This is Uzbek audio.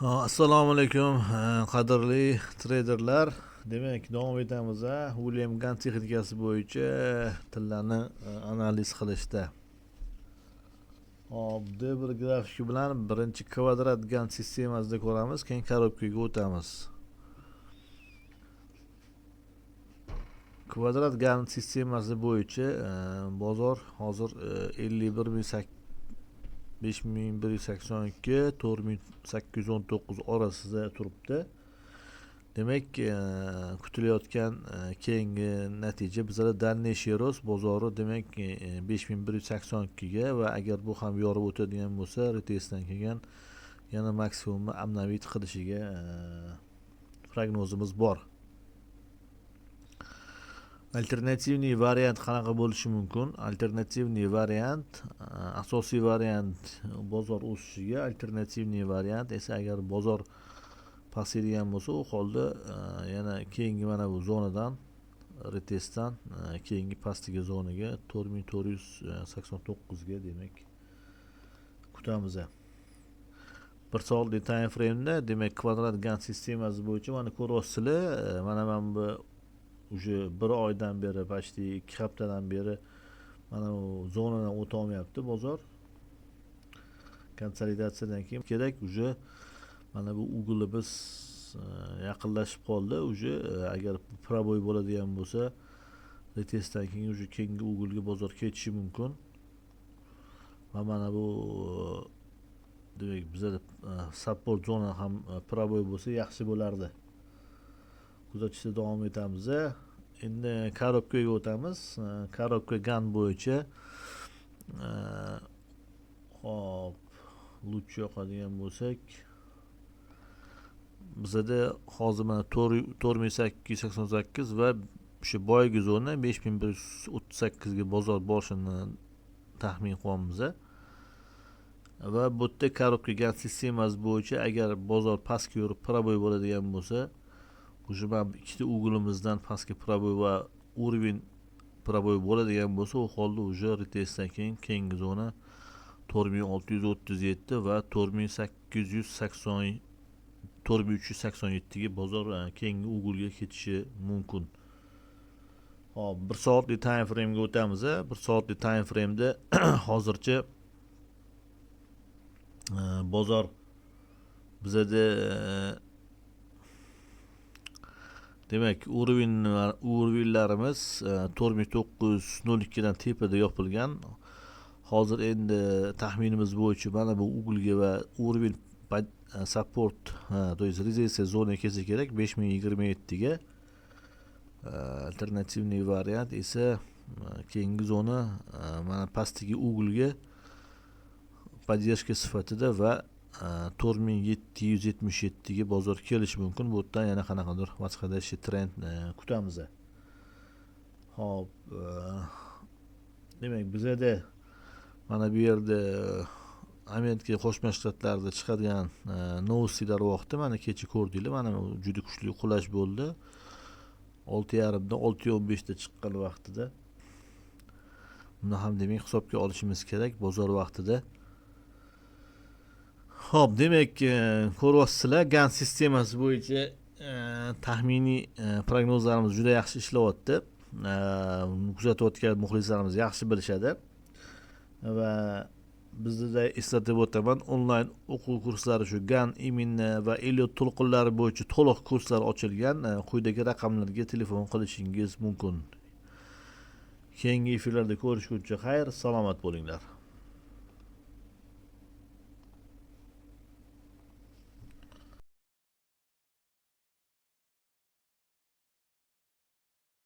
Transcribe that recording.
Assalomu alaykum, qadrli treyderlar. Demak, davom etamiz William Gann texnikasi bo'yicha tillarni analiz qilishda. Hop, bir grafiki bilan birinchi kvadrat Gann sistemasida ko'ramiz, keyin korobkaga o'tamiz. Kvadrat Gann sistemasi bo'yicha bozor hozir 5182 4819 orasida turibdi. Demak, kutilayotgan keyingi natija bizlar dальнейший rost bozori demak 5182 ga va agar bu ham yorib o'tadigan bo'lsa, retestdan kelgan yana maksimumni обновить qilishiga prognozimiz bor. Alternativniy variant qanaqa bo'lishi mumkin? Alternativniy variant, asosiy variant bozor o'sishiga, alternativniy variant esa agar bozor pasaydigan bo'lsa, u holda yana keyingi mana bu zonadan retestdan keyingi pastki zonaga 4489 ga demak kutamiz. Bir soatlik time frame'da demak kvadrat Gann sistemasi bo'yicha mana ko'ryapsizlar, mana bu уже bir oydan beri, почти 2 haftadan beri mana bu zonadan o'ta olmayapti bozor. Konsolidatsiyadan keyin kerak уже mana bu ugli biz yaqinlashib qoldi. Уже agar proboy bo'ladigan bo'lsa, retestdan keyin уже keyingi uglga bozor ketishi mumkin. Va mana bu demak bizda support zona ham proboy bo'lsa yaxshi bo'lardi. Kuzatishda davom etamiz. Endi korobkaga o'tamiz. Korobka Gann bo'yicha hop, lutch yoqadigan bo'lsak, bizda hozir mana 4888 va o'sha boyagi zona 5138 ga bozor borishini taxmin qilyapmiz. Va bu yerda korobka Gann sistemasi bo'yicha agar bozor pastga yurib proboy bo'ladigan bo'lsa, уже mana ikkita uglimizdan pastki proboy va уровень proboy bo'ladigan bo'lsa, u holda уже retestdan keyin keyingi zona 4637 va 4387 ga bozor keyingi uglga ketishi mumkin. Hop, 1 soatlik time frame ga o'tamiz. 1 soatlik time frame da hozircha bozor bizda demak urovlarimiz 4902 dan tepada yopilgan. Hozir endi taxminimiz bo'yicha mana bu uglga va уровень support, to есть rezistensiya zona kelsa kerak 5027 ga. Alternativniy variant esa keyingi zona mana pastdagi uglga поддержка sifatida va 4777 ga bozor kelishi mumkin. Bu yerdan yana qanaqadir boshqacha trend kutamiz. Hop, demak bizda mana bu yerda Amerika Qo'shma Shtatlarida chiqadigan novostlar vaqti mana kecha ko'rdinglar, mana juda kuchli qulash bo'ldi. 6:30 dan 6:15 da chiqqan vaqtida. Buni ham demak hisobga olishimiz kerak bozor vaqtida. Hop, demak ko'ryapsizlar, Gann sistemasi bo'yicha taxminiy prognozlarimiz juda yaxshi ishlayapti. Kuzatayotgan muxlislarimiz yaxshi bilishadi. Va bizda eslatib o'taman, onlayn o'quv kurslari shu Gann imini va Elliot to'lqinlari bo'yicha to'liq kurslar ochilgan. Quyidagi raqamlarga telefon qilishingiz mumkin. Keyingi efirlarda ko'rishguncha xayr, salomat bo'linglar.